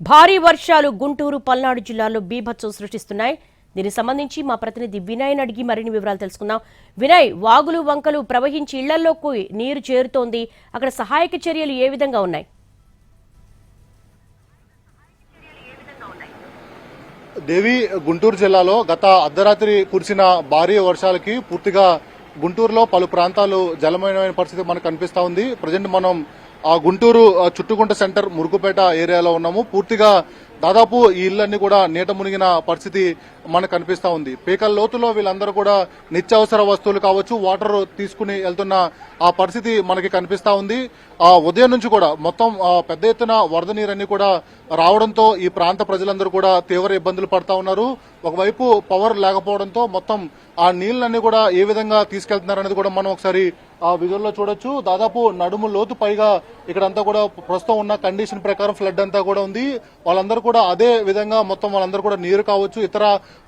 భారీ వర్షాలు గుంటూరు, పల్నాడు జిల్లాల్లో బీభత్సం సృష్టిస్తున్నాయి. దీనికి సంబంధించి మా ప్రతినిధి వినయ్ అడిగి మరిన్ని వివరాలు తెలుసుకుందాం. వినయ్, వాగులు వంకలు ప్రవహించి ఇళ్లలోకి నీరు చేరుతోంది. అక్కడ సహాయక చర్యలు ఏ విధంగా ఉన్నాయి? దేవి, గుంటూరు జిల్లాలో గత అర్ధరాత్రి కురిసిన భారీ వర్షాలకి పూర్తిగా గుంటూరులో పలు ప్రాంతాలు జలమయమైన పరిస్థితి మనకు కనిపిస్తా ఉంది. ప్రజెంట్ మనం గుంటూరు చుట్టుకుంట సెంటర్ మురుగుపేట ఏరియాలో ఉన్నాము. పూర్తిగా దాదాపు ఈ ఇళ్లన్నీ కూడా నీట మునిగిన పరిస్థితి మనకు కనిపిస్తా ఉంది. పీకల లోతులో వీళ్ళందరూ కూడా నిత్యావసర వస్తువులు కావచ్చు, వాటర్ తీసుకుని వెళ్తున్న ఆ పరిస్థితి మనకి కనిపిస్తా ఉంది. ఉదయం నుంచి కూడా మొత్తం పెద్ద ఎత్తున వరద నీరన్నీ కూడా రావడంతో ఈ ప్రాంత ప్రజలందరూ కూడా తీవ్ర ఇబ్బందులు పడతా ఉన్నారు. ఒకవైపు పవర్ లేకపోవడంతో మొత్తం ఆ నీళ్ళన్నీ కూడా ఏ విధంగా తీసుకెళ్తున్నారనేది కూడా మనం ఒకసారి ఆ విజువల్లో చూడొచ్చు. దాదాపు నడుము లోతు పైగా ఇక్కడంతా కూడా ప్రస్తుతం ఉన్న కండిషన్ ప్రకారం ఫ్లడ్ అంతా కూడా ఉంది. వాళ్ళందరూ కూడా అదే విధంగా మొత్తం వాళ్ళందరూ కూడా నీరు కావచ్చు, ఇతర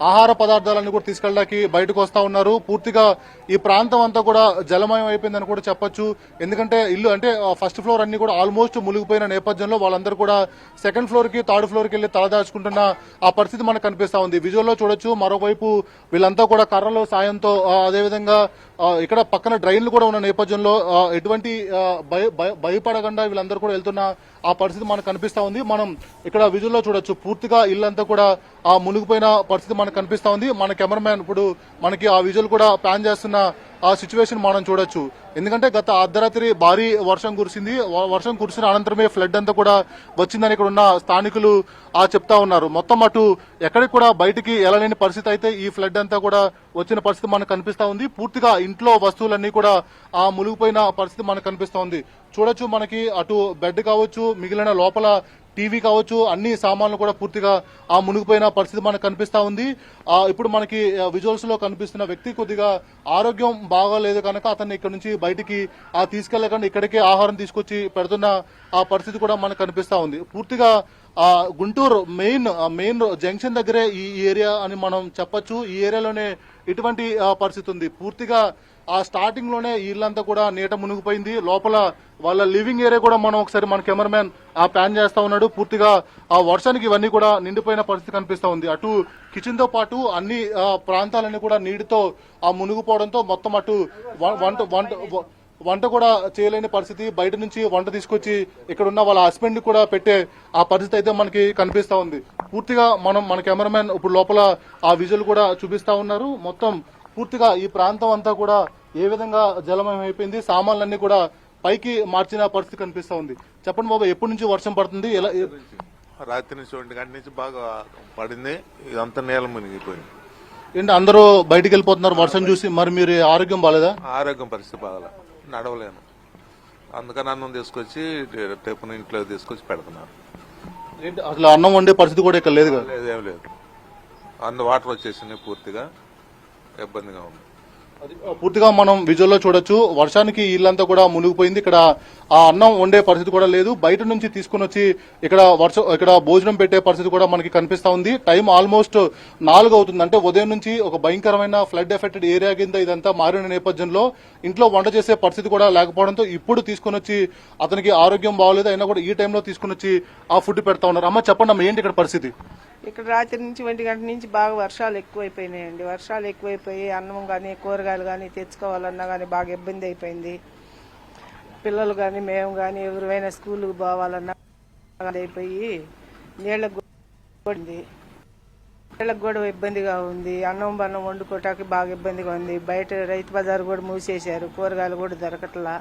ఆహార పదార్థాలన్నీ కూడా తీసుకెళ్ళడానికి బయటకు వస్తా ఉన్నారు. పూర్తిగా ఈ ప్రాంతం అంతా కూడా జలమయం అయిపోయిందని కూడా చెప్పొచ్చు. ఎందుకంటే ఇల్లు అంటే ఫస్ట్ ఫ్లోర్ అన్ని కూడా ఆల్మోస్ట్ మునిగిపోయిన నేపథ్యంలో వాళ్ళందరూ కూడా సెకండ్ ఫ్లోర్ కి, థర్డ్ ఫ్లోర్ కి వెళ్లి తలదాచుకుంటున్న ఆ పరిస్థితి మనకు కనిపిస్తా ఉంది. విజువల్లో చూడొచ్చు. మరోవైపు వీళ్ళంతా కూడా కర్రల సాయంతో, అదేవిధంగా ఇక్కడ పక్కన డ్రైన్లు కూడా ఉన్న నేపథ్యంలో ఎటువంటి భయపడకుండా వీళ్ళందరూ కూడా వెళ్తున్న ఆ పరిస్థితి మనకు కనిపిస్తా ఉంది. మనం ఇక్కడ విజువల్లో చూడొచ్చు. పూర్తిగా ఇల్లంతా కూడా మునిగిపోయిన పరిస్థితి మనకు కనిపిస్తా ఉంది. మన కెమెరామ్యాన్ ఇప్పుడు మనకి ఆ విజువల్ కూడా ప్యాన్ చేస్తున్న ఆ సిచ్యువేషన్ మనం చూడొచ్చు. ఎందుకంటే గత అర్ధరాత్రి భారీ వర్షం కురిసింది. వర్షం కురిసిన అనంతరమే ఫ్లడ్ అంతా కూడా వచ్చిందని ఇక్కడ ఉన్న స్థానికులు చెప్తా ఉన్నారు. మొత్తం అటు ఎక్కడికి కూడా బయటికి వెళ్ళలేని పరిస్థితి అయితే ఈ ఫ్లడ్ అంతా కూడా వచ్చిన పరిస్థితి మనకు కనిపిస్తా ఉంది. పూర్తిగా ఇంట్లో వస్తువులన్నీ కూడా మునిగిపోయిన పరిస్థితి మనకు కనిపిస్తా ఉంది. చూడొచ్చు, మనకి అటు బెడ్ కావచ్చు, మిగిలిన లోపల టీవీ కావచ్చు, అన్ని సామాన్లు కూడా పూర్తిగా మునిగిపోయిన పరిస్థితి మనకు కనిపిస్తా ఉంది. ఇప్పుడు మనకి విజువల్స్ లో కనిపిస్తున్న వ్యక్తి కొద్దిగా ఆరోగ్యం బాగోలేదు కనుక అతన్ని ఇక్కడ నుంచి బయటికి తీసుకెళ్లకుండా ఇక్కడికే ఆహారం తీసుకొచ్చి పెడుతున్న ఆ పరిస్థితి కూడా మనకు కనిపిస్తా ఉంది. పూర్తిగా గుంటూరు మెయిన్ జంక్షన్ దగ్గరే ఈ ఏరియా అని మనం చెప్పొచ్చు. ఈ ఏరియాలోనే ఇటువంటి పరిస్థితి ఉంది. పూర్తిగా స్టార్టింగ్ లోనే ఇల్లంతా కూడా నీట మునిగిపోయింది. లోపల వాళ్ళ లివింగ్ ఏరియా కూడా మనం ఒకసారి మన కెమెరామ్యాన్ ప్యాన్ చేస్తా ఉన్నాడు. పూర్తిగా వర్షానికి ఇవన్నీ కూడా నిండిపోయిన పరిస్థితి కనిపిస్తా ఉంది. అటు కిచెన్ తో పాటు అన్ని ప్రాంతాలన్నీ కూడా నీటితో మునిగిపోవడంతో మొత్తం అటు వంట కూడా చేయలేని పరిస్థితి. బయట నుంచి వంట తీసుకొచ్చి ఇక్కడ ఉన్న వాళ్ళ హస్బెండ్ కూడా పెట్టే ఆ పరిస్థితి అయితే మనకి కనిపిస్తా ఉంది. పూర్తిగా మన కెమెరామ్యాన్ ఇప్పుడు లోపల ఆ విజువల్ కూడా చూపిస్తా ఉన్నారు. మొత్తం పూర్తిగా ఈ ప్రాంతం అంతా కూడా ఏ విధంగా జలమయం అయిపోయింది, సామాన్లన్నీ కూడా పైకి మార్చిన పరిస్థితి కనిపిస్తా ఉంది. చెప్పండి బాబా, ఎప్పటి నుంచి వర్షం పడుతుంది? ఎలా? రాత్రి నుంచి 1 గంట నుంచి బాగా పడింది. ఇదంతా నేల మునిగిపోయింది. ఏంటి అందరూ బయటికి వెళ్ళిపోతున్నారు వర్షం చూసి? మరి మీరు ఆరోగ్యం బాగాలేదా? ఆరోగ్యం పరిస్థితి బాగా, నడవలేను. అందుకని అన్నం తీసుకొచ్చి టిఫిన్ ఇంట్లో తీసుకొచ్చి పెడుతున్నారు. ఏంటి అసలు అన్నం వండే పరిస్థితి కూడా ఇక్కడ లేదు కదా? ఏం లేదు, వాటర్ వచ్చేసింది. పూర్తిగా ఇబ్బందిగా ఉంది. పూర్తిగా మనం విజువల్లో చూడొచ్చు. వర్షానికి ఇల్లంతా కూడా మునిగిపోయింది. ఇక్కడ అన్నం వండే పరిస్థితి కూడా లేదు. బయట నుంచి తీసుకుని వచ్చి ఇక్కడ భోజనం పెట్టే పరిస్థితి కూడా మనకి కనిపిస్తా ఉంది. టైం ఆల్మోస్ట్ 4 అవుతుంది. అంటే ఉదయం నుంచి ఒక భయంకరమైన ఫ్లడ్ ఎఫెక్టెడ్ ఏరియా కింద ఇదంతా మారిన నేపథ్యంలో ఇంట్లో వంట చేసే పరిస్థితి కూడా లేకపోవడంతో ఇప్పుడు తీసుకుని వచ్చి, అతనికి ఆరోగ్యం బాగోలేదు అయినా కూడా ఈ టైంలో తీసుకుని వచ్చి ఆ ఫుడ్ పెడతా ఉన్నారు. అమ్మ చెప్పండి అమ్మ, ఏంటి ఇక్కడ పరిస్థితి? ఇక్కడ రాత్రి నుంచి 1 గంట నుంచి బాగా వర్షాలు ఎక్కువైపోయినాయండి. వర్షాలు ఎక్కువైపోయి అన్నం కానీ కూరగాయలు కానీ తెచ్చుకోవాలన్నా కానీ బాగా ఇబ్బంది అయిపోయింది. పిల్లలు కానీ మేము కానీ ఎవరైనా స్కూల్కి పోవాలన్నా అయిపోయి నీళ్ళకు కూడా ఇబ్బందిగా ఉంది. అన్నం బన్నం వండుకోవటానికి బాగా ఇబ్బందిగా ఉంది. బయట రైతు బజార్ కూడా మూసేశారు, కూరగాయలు కూడా దొరకట్లా.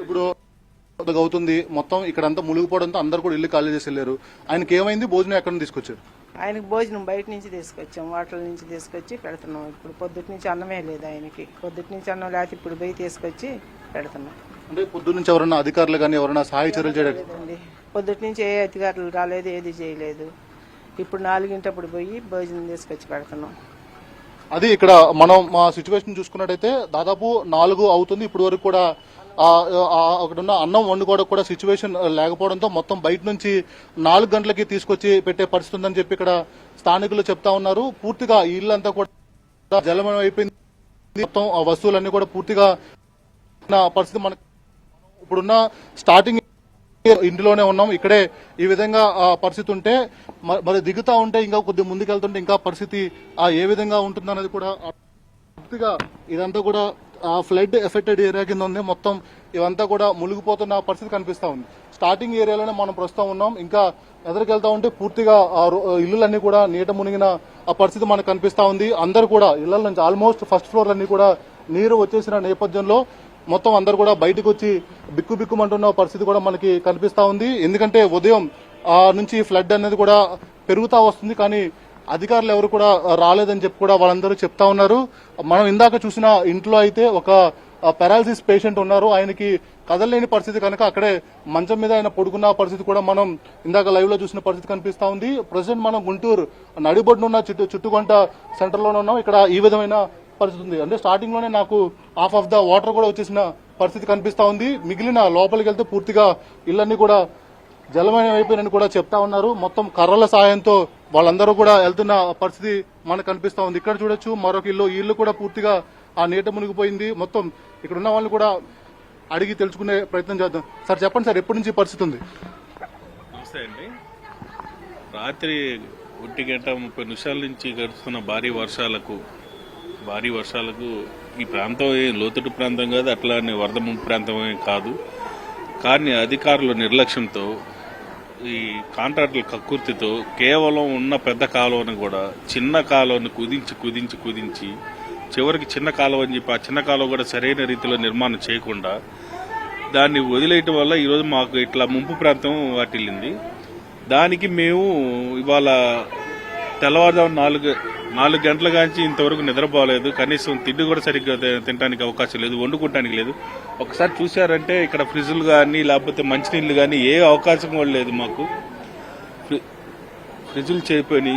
ఇప్పుడు అవుతుంది మొత్తం ఇక్కడంతా మునిగిపోవడంతో అందరు కూడా ఇల్లు ఖాళీ చేసి వెళ్ళారు. ఆయనకి ఏమైంది? భోజనం ఎక్కడ నుంచి తీసుకొచ్చారు? ఆయనకు భోజనం బయట నుంచి తీసుకొచ్చాం, హోటల్ నుంచి తీసుకొచ్చి పెడుతున్నాం. ఇప్పుడు పొద్దుటి నుంచి అన్నమే లేదు ఆయనకి. పొద్దుటి నుంచి అన్నం లేకపోతే ఇప్పుడు పోయి తీసుకొచ్చి పెడుతున్నాం. అంటే పొద్దు నుంచి ఎవరైనా అధికారులు కానీ ఎవరైనా సహాయ చర్యలు చేయలేదు? పొద్దుటి నుంచి ఏ అధికారులు రాలేదు, ఏది చేయలేదు. ఇప్పుడు 4 గంటప్పుడు పోయి భోజనం తీసుకొచ్చి పెడుతున్నాం. అది ఇక్కడ మనం మా సిచ్యువేషన్ చూసుకున్నట్టయితే దాదాపు 4 అవుతుంది. ఇప్పటి వరకు కూడా అక్కడున్న అన్నం వండుకోవడం కూడా సిచ్యువేషన్ లేకపోవడంతో మొత్తం బయట నుంచి 4 గంటలకి తీసుకొచ్చి పెట్టే పరిస్థితి ఉందని చెప్పి ఇక్కడ స్థానికులు చెప్తా ఉన్నారు. పూర్తిగా ఈ ఇల్లంతా కూడా జలమయం అయిపోయింది. మొత్తం ఆ వస్తువులన్నీ కూడా పూర్తిగా పరిస్థితి మనకు ఇప్పుడున్న స్టార్టింగ్ ఇంటిలోనే ఉన్నాం. ఇక్కడే ఈ విధంగా పరిస్థితి ఉంటే మరి దిగుతా ఉంటే ఇంకా కొద్ది ముందుకెళ్తుంటే ఇంకా పరిస్థితి ఏ విధంగా ఉంటుందన్నది కూడా పూర్తిగా ఇదంతా కూడా ఫ్లడ్ ఎఫెక్టెడ్ ఏరియా కింద ఉంది. మొత్తం ఇవంతా కూడా మునిగిపోతున్న పరిస్థితి కనిపిస్తా ఉంది. స్టార్టింగ్ ఏరియాలోనే మనం ప్రస్తుతం ఉన్నాం. ఇంకా ఎదురుకెళ్తా ఉంటే పూర్తిగా ఇల్లులన్నీ కూడా నీట మునిగిన పరిస్థితి మనకు కనిపిస్తా ఉంది. అందరూ కూడా ఇళ్ల నుంచి ఆల్మోస్ట్ ఫస్ట్ ఫ్లోర్ అన్ని కూడా నీరు వచ్చేసిన నేపథ్యంలో మొత్తం అందరు కూడా బయటకు వచ్చి బిక్కుబిక్కుమంటున్న పరిస్థితి కూడా మనకి కనిపిస్తా ఉంది. ఎందుకంటే ఉదయం నుంచి ఫ్లడ్ అనేది కూడా పెరుగుతా వస్తుంది, కానీ అధికారులు ఎవరు కూడా రాలేదని చెప్పి కూడా వాళ్ళందరూ చెప్తా ఉన్నారు. మనం ఇందాక చూసిన ఇంట్లో అయితే ఒక పారాలసిస్ పేషెంట్ ఉన్నారు. ఆయనకి కదలలేని పరిస్థితి కనుక అక్కడే మంచం మీద ఆయన పడుకున్న పరిస్థితి కూడా మనం ఇందాక లైవ్ లో చూసిన పరిస్థితి కనిపిస్తా ఉంది. ప్రజెంట్ మనం గుంటూరు నడిబొడ్డునున్న చుట్టుకొంట సెంటర్ లోనే ఉన్నాం. ఇక్కడ ఈ విధమైన పరిస్థితి ఉంది. అంటే స్టార్టింగ్ లోనే నాకు హాఫ్ ఆఫ్ ద వాటర్ కూడా వచ్చేసిన పరిస్థితి కనిపిస్తా ఉంది. మిగిలిన లోపలికి వెళ్తే పూర్తిగా ఇళ్ళన్నీ కూడా జలమయం అయిపోయినని కూడా చెప్తా ఉన్నారు. మొత్తం కర్రల సాయంతో వాళ్ళందరూ కూడా వెళ్తున్న పరిస్థితి మనకు కనిపిస్తా ఉంది. ఇక్కడ చూడొచ్చు మరొక ఇల్లు కూడా పూర్తిగా నీట మునిగిపోయింది. మొత్తం ఇక్కడ ఉన్న వాళ్ళని కూడా అడిగి తెలుసుకునే ప్రయత్నం చేద్దాం. సార్ చెప్పండి సార్, ఎప్పటి నుంచి పరిస్థితి ఉంది? నమస్తే అండి. రాత్రి 1:30 నుంచి గడుస్తున్న భారీ వర్షాలకు ఈ ప్రాంతం లోతట్టు ప్రాంతం కాదు, అట్లానే వరద ముంపు ప్రాంతమే కాదు. కానీ అధికారుల నిర్లక్ష్యంతో, ఈ కాంట్రాక్టుల కక్కుర్తితో కేవలం ఉన్న పెద్ద కాలువను కూడా చిన్న కాలువను కుదించి చివరికి చిన్న కాలువ అని చెప్పి ఆ చిన్న కాలువ కూడా సరైన రీతిలో నిర్మాణం చేయకుండా దాన్ని వదిలేయటం వల్ల ఈరోజు మాకు ఇట్లా ముంపు ప్రాంతం వాటిల్లింది. దానికి మేము ఇవాళ తెల్లవారుజాము 4 గంటల కాంచి ఇంతవరకు నిద్రపోలేదు. కనీసం తిండి కూడా సరిగ్గా తినడానికి అవకాశం లేదు, వండుకోవడానికి లేదు. ఒకసారి చూశారంటే ఇక్కడ ఫ్రిడ్జ్లు కానీ లేకపోతే మంచినీళ్ళు కానీ ఏ అవకాశం కూడా లేదు. మాకు ఫ్రిడ్జ్లు చేరిపోయి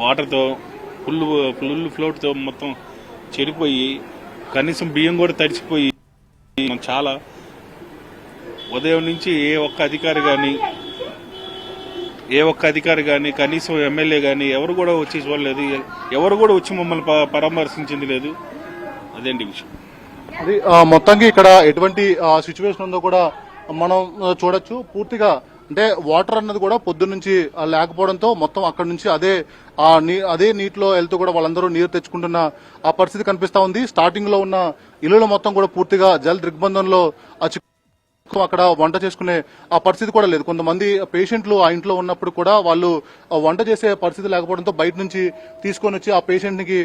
వాటర్తో ఫుల్ ఫ్లోట్తో మొత్తం చెడిపోయి కనీసం బియ్యం కూడా తడిచిపోయి చాలా ఉదయం నుంచి ఏ ఒక్క అధికారి కానీ కనీసం ఎమ్మెల్యే కానీ ఎవరు కూడా వచ్చి చూడలేదు. ఎవరు కూడా వచ్చి మమ్మల్ని పరామర్శించింది లేదు. అదేంటి విషయం. అది మొత్తంగా ఇక్కడ ఎటువంటి సిచ్యువేషన్ ఉందో కూడా మనం చూడొచ్చు. పూర్తిగా అంటే వాటర్ అన్నది కూడా పొద్దున్నుంచి లేకపోవడంతో మొత్తం అక్కడ నుంచి అదే నీటిలో వెళ్తూ కూడా వాళ్ళందరూ నీరు తెచ్చుకుంటున్న పరిస్థితి కనిపిస్తా ఉంది. స్టార్టింగ్ లో ఉన్న ఇళ్లలో మొత్తం కూడా పూర్తిగా జల్ దిగ్బంధంలో అక్కడ వంట చేసుకునే పరిస్థితి కూడా లేదు. కొంతమంది పేషెంట్లు ఆ ఇంట్లో ఉన్నప్పుడు కూడా వాళ్ళు వంట చేసే పరిస్థితి లేకపోవడంతో బయట నుంచి తీసుకొని వచ్చి ఆ పేషెంట్ కి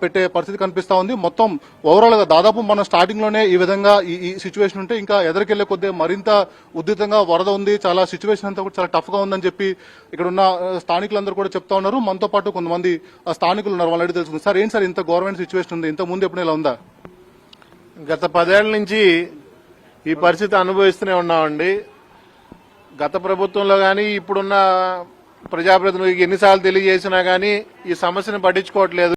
పెట్టే పరిస్థితి కనిపిస్తా ఉంది. మొత్తం ఓవరాల్ గా దాదాపు మన స్టార్టింగ్ లోనే ఈ విధంగా ఈ సిచ్యువేషన్ ఉంటే ఇంకా ఎదరికెళ్లే కొద్దీ మరింత ఉధృతంగా వరద ఉంది, చాలా సిచ్యువేషన్ అంతా కూడా చాలా టఫ్ గా ఉందని చెప్పి ఇక్కడ ఉన్న స్థానికులందరూ కూడా చెప్తా ఉన్నారు. మనతో పాటు కొంతమంది స్థానికులు ఉన్నారు, వాళ్ళు అడిగి తెలుసుకుంది. సార్ ఏంటి సార్ ఇంత గవర్నమెంట్ సిచ్యువేషన్ ఉంది, ఇంత ముందు ఎప్పుడు ఇలా ఉందా? గత 10 ఏళ్ల నుంచి ఈ పరిస్థితి అనుభవిస్తూనే ఉన్నామండి. గత ప్రభుత్వంలో కానీ ఇప్పుడున్న ప్రజాప్రతినిధికి ఎన్నిసార్లు తెలియజేసినా కానీ ఈ సమస్యను పట్టించుకోవట్లేదు.